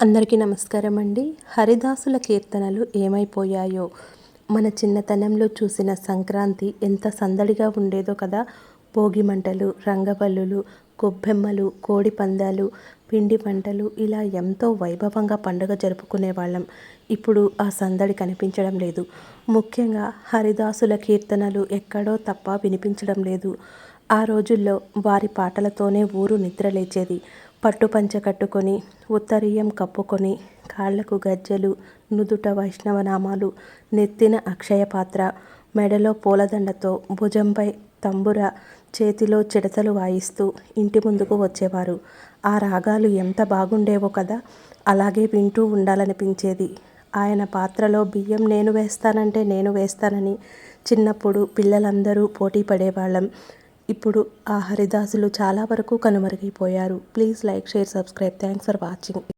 అందరికీ నమస్కారం అండి. హరిదాసుల కీర్తనలు ఏమైపోయాయో. మన చిన్నతనంలో చూసిన సంక్రాంతి ఎంత సందడిగా ఉండేదో కదా. భోగి మంటలు, రంగవల్లులు, గొబ్బెమ్మలు, కోడి పందాలు, పిండి వంటలు ఇలా ఎంతో వైభవంగా పండుగ జరుపుకునేవాళ్ళం. ఇప్పుడు ఆ సందడి కనిపించడం లేదు. ముఖ్యంగా హరిదాసుల కీర్తనలు ఎక్కడో తప్ప వినిపించడం లేదు. ఆ రోజుల్లో వారి పాటలతోనే ఊరు నిద్రలేచేది. పట్టుపంచ కట్టుకొని, ఉత్తరీయం కప్పుకొని, కాళ్లకు గజ్జెలు, నుదుట వైష్ణవనామాలు, నెత్తిన అక్షయపాత్ర, మెడలో పూలదండతో, భుజంపై తంబుర, చేతిలో చిడతలు వాయిస్తూ ఇంటి ముందుకు వచ్చేవారు. ఆ రాగాలు ఎంత బాగుండేవో కదా. అలాగే వింటూ ఉండాలనిపించేది. ఆయన పాత్రలో బియ్యం నేను వేస్తానంటే నేను వేస్తానని చిన్నప్పుడు పిల్లలందరూ పోటీ పడేవాళ్ళం. ఇప్పుడు ఆ హరిదాసులు చాలా వరకు కనుమరుగైపోయారు. Please like, share, subscribe. Thanks for watching.